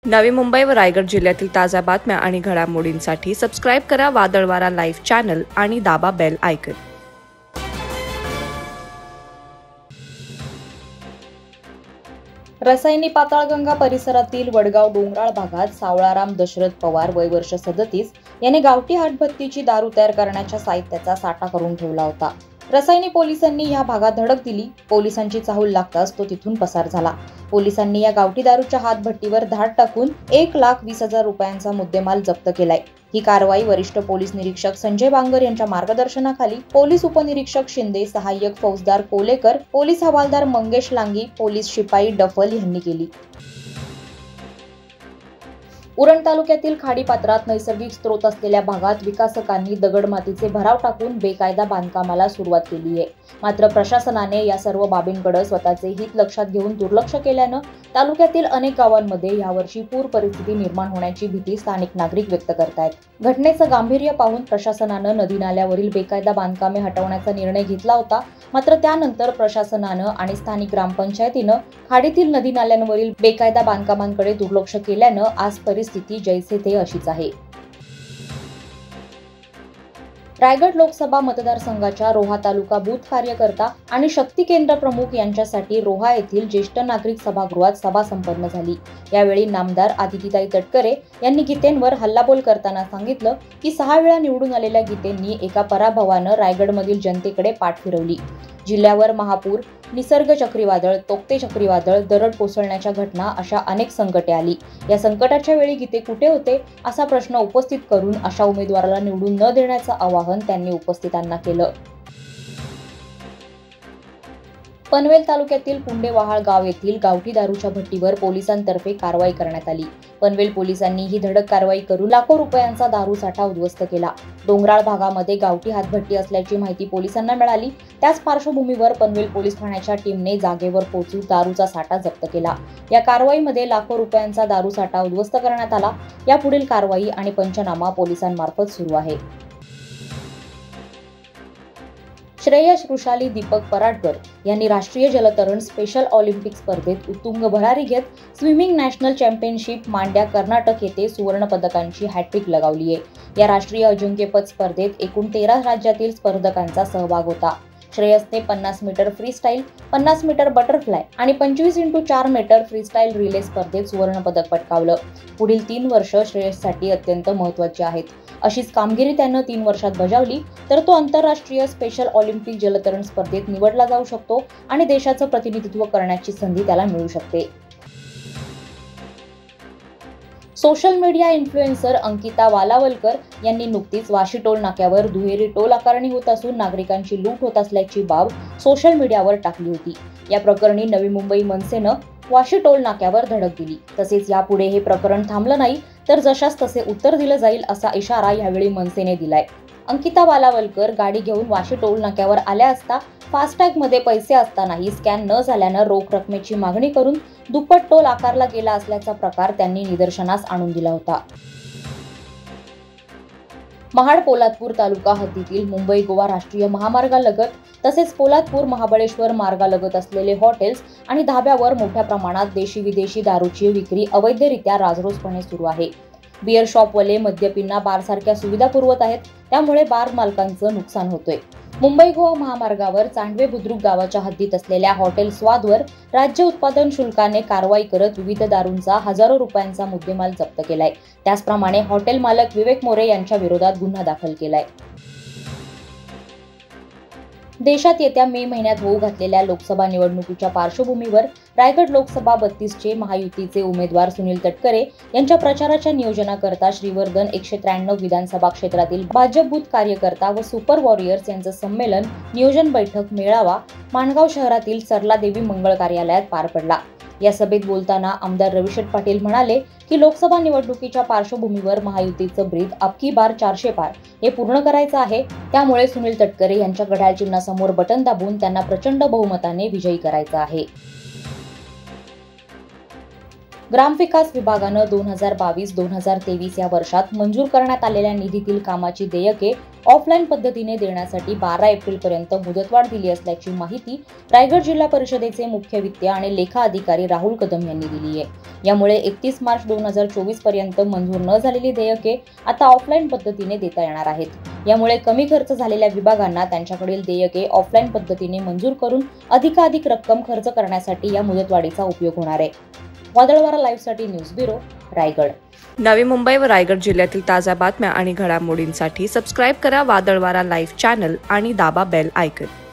नवी मुंबई व रायगड जिल्ह्यातील ताज्या बातम्या आणि घडामोडींसाठी सबस्क्राईब करा वादळवारा लाईव्ह चॅनल आणि दाबा बेल आयकॉन. रसायनी पाताळगंगा परिसरातील वडगाव डोंगराळ भागात सावळाराम दशरथ पवार वय वर्ष 37 याने गावठी हातभट्टीची दारू तयार करण्याच्या साहित्याचा साठा करून ठेवला होता. रसायनी पोलिसांनी या भागात धडक दिली. पोलिसांची चाहूल लागताच तो तिथून पसार झाला. पोलिसांनी या गावठी दारूच्या हातभट्टीवर धाड टाकून 1,20,000 रुपयांचा मुद्देमाल जप्त केलाय. ही कारवाई वरिष्ठ पोलीस निरीक्षक संजय बांगर यांच्या मार्गदर्शनाखाली पोलीस उपनिरीक्षक शिंदे, सहाय्यक फौजदार कोलेकर, पोलीस हवालदार मंगेश लांगी, पोलीस शिपाई डफल यांनी केली. उरण तालुक्यातील खाडीपात्रात नैसर्गिक स्रोत असलेल्या भागात विकासकांनी दगडमातीचे भराव टाकून बेकायदा बांधकामाला सुरुवात केली आहे. मात्र प्रशासनाने या सर्व बाबींकडे स्वतःचे हित लक्षात घेऊन दुर्लक्ष केल्यानं तालुक्यातील अनेक गावांमध्ये यावर्षी पूर परिस्थिती निर्माण होण्याची भीती स्थानिक नागरिक व्यक्त करतायत. घटनेचं गांभीर्य पाहून प्रशासनानं नदी नाल्यावरील बेकायदा बांधकामे हटवण्याचा निर्णय घेतला होता. मात्र त्यानंतर प्रशासनानं आणि स्थानिक ग्रामपंचायतीनं खाडीतील नदी नाल्यांवरील बेकायदा बांधकामांकडे दुर्लक्ष केल्यानं आज परिस्थिती जैसे थे अशीच आहे. रायगड लोकसभा मतदारसंघाच्या रोहा तालुका बूथ कार्यकर्ता आणि शक्ती केंद्र प्रमुख यांच्यासाठी रोहा येथील ज्येष्ठ नागरिक सभागृहात सभा संपन्न झाली. यावेळी नामदार आदितीताई तटकरे यांनी गीतेंवर हल्लाबोल करताना सांगितलं की 6 वेळा निवडून आलेल्या गीतेंनी एका पराभवानं रायगडमधील जनतेकडे पाठ फिरवली. जिल्ह्यावर महापूर, निसर्ग चक्रीवादळ, तोक्ते चक्रीवादळ, दरड कोसळण्याच्या घटना अशा अनेक संकटे आली. या संकटाच्या वेळी गीते कुठे होते असा प्रश्न उपस्थित करून अशा उमेदवाराला निवडून न देण्याचं आवाहन त्यांनी उपस्थितांना केलं. पनवेल तालुक्यातील पुंडेवाहाळ गाव येथील गावठी दारूच्या भट्टीवर पोलिसांतर्फे कारवाई करण्यात आली. पनवेल पोलिसांनी ही धडक कारवाई करून लाखो रुपयांचा दारू साठा उद्ध्वस्त केला. डोंगराळ भागामध्ये गावठी हातभट्टी असल्याची माहिती पोलिसांना मिळाली. त्याच पार्श्वभूमीवर पनवेल पोलीस ठाण्याच्या टीमने जागेवर पोहोचून दारूचा साठा जप्त केला. या कारवाईमध्ये लाखो रुपयांचा दारू साठा उद्ध्वस्त करण्यात आला. यापुढील कारवाई आणि पंचनामा पोलिसांमार्फत सुरू आहे. श्रेयश ऋषाली दीपक पराडकर यांनी राष्ट्रीय जलतरण स्पेशल ऑलिम्पिक स्पर्धेत उत्तुंग भरारी घेत स्विमिंग नॅशनल चॅम्पियनशिप मांड्या कर्नाटक येथे सुवर्ण पदकांची हॅट्रिक लगावली आहे. या राष्ट्रीय अजिंक्यपद स्पर्धेत एकूण 13 राज्यातील स्पर्धकांचा सहभाग होता. श्रेयसने 50 मीटर फ्रीस्टाईल, 50 मीटर बटरफ्लाय आणि 25x4 मीटर फ्रीस्टाईल रिले स्पर्धेत सुवर्ण पदक पटकावलं. पुढील 3 वर्ष श्रेयससाठी अत्यंत महत्त्वाची आहेत. अशीच कामगिरी त्यानं 3 वर्षात बजावली तर तो आंतरराष्ट्रीय स्पेशल ऑलिम्पिक जलतरण स्पर्धेत निवडला जाऊ शकतो आणि देशाचं प्रतिनिधित्व करण्याची संधी त्याला मिळू शकते. Social media influencer Ankita Walawalkar यांनी नुकतीच वाशी टोल नाक्यावर दुहेरी टोल आकारणी होत असून नागरिकांची लूट होत असल्याची बाब सोशल मीडियावर टाकली होती. या प्रकरणी नवी मुंबई मनसेनं वाशी टोल नाक्यावर धडक दिली. तसेच यापुढे हे प्रकरण थांबलं नाही तर जशास तसे उत्तर दिलं जाईल असा इशारा यावेळी मनसेने दिलाय. अंकिता वालावलकर गाडी घेऊन वाशी टोल नाक्यावर आल्या असता फास्टॅग मध्ये पैसे असतानाही स्कॅन न झाल्यानं रोख रकमेची मागणी करून दुप्पट टोल आकारला गेला असल्याचा प्रकार त्यांनी निदर्शनास आणून दिला होता. महाड पोलादपूर तालुका हद्दीतील मुंबई गोवा राष्ट्रीय महामार्गालगत तसेच पोलादपूर महाबळेश्वर मार्गालगत असलेले हॉटेल्स आणि धाब्यावर मोठ्या प्रमाणात देशी विदेशी दारूची विक्री अवैधरित्या राजरोसपणे सुरू आहे. बिअर शॉपवाले मद्यपींना बारसारख्या सुविधा पुरवत आहेत. त्यामुळे बार मालकांचं नुकसान होतोय. मुंबई गोवा महामार्गावर चांडवे बुद्रुक गावाच्या हद्दीत असलेल्या हॉटेल स्वादवर राज्य उत्पादन शुल्काने कारवाई करत विविध दारूंचा हजारो रुपयांचा मुद्देमाल जप्त केलाय. त्याचप्रमाणे हॉटेल मालक विवेक मोरे यांच्या विरोधात गुन्हा दाखल केलाय. देशात येत्या मे महिन्यात होऊ घातलेल्या लोकसभा निवडणुकीच्या पार्श्वभूमीवर रायगड लोकसभा 32 चे महायुतीचे उमेदवार सुनील तटकरे यांच्या प्रचाराच्या नियोजनाकरता श्रीवर्धन 193 विधानसभा क्षेत्रातील भाजप बूथ कार्यकर्ता व सुपर वॉरियर्स यांचं संमेलन, नियोजन बैठक, मेळावा माणगाव शहरातील सरलादेवी मंगळ कार्यालयात पार पडला. या सभेत बोलताना आमदार रविशेठ पाटील म्हणाले की लोकसभा निवडणुकीच्या पार्श्वभूमीवर महायुतीचं ब्रीद अबकी बार 400 पार हे पूर्ण करायचं आहे. त्यामुळे सुनील तटकरे यांच्या घड्याळ चिन्हासमोर बटन दाबून त्यांना प्रचंड बहुमताने विजयी करायचं आहे. ग्रामविकास विभागानं 2022-2023 या वर्षात मंजूर करण्यात आलेल्या निधीतील कामाची देयके ऑफलाईन पद्धतीने देण्यासाठी 12 एप्रिलपर्यंत मुदतवाढ दिली असल्याची माहिती रायगड जिल्हा परिषदेचे मुख्य वित्त आणि लेखा अधिकारी राहुल कदम यांनी दिली आहे। यामुळे 31 मार्च 2024 पर्यंत मंजूर न झालेली देयके आता ऑफलाईन पद्धतीने देता येणार आहेत। यामुळे कमी खर्च झालेल्या विभागांना त्यांच्याकडील देयके ऑफलाईन पद्धतीने मंजूर करून अधिकाधिक रक्कम खर्च करण्यासाठी या मुदतवाढीचा उपयोग होणार आहे। वादळवारा लाईव्हसाठी न्यूज ब्युरो, रायगड। नवी मुंबई व रायगड जिल्ह्यातील ताज्या बातम्या आणि घडामोडींसाठी सबस्क्राईब करा वादळवारा लाईव्ह चॅनल आणि दाबा बेल आयकॉन।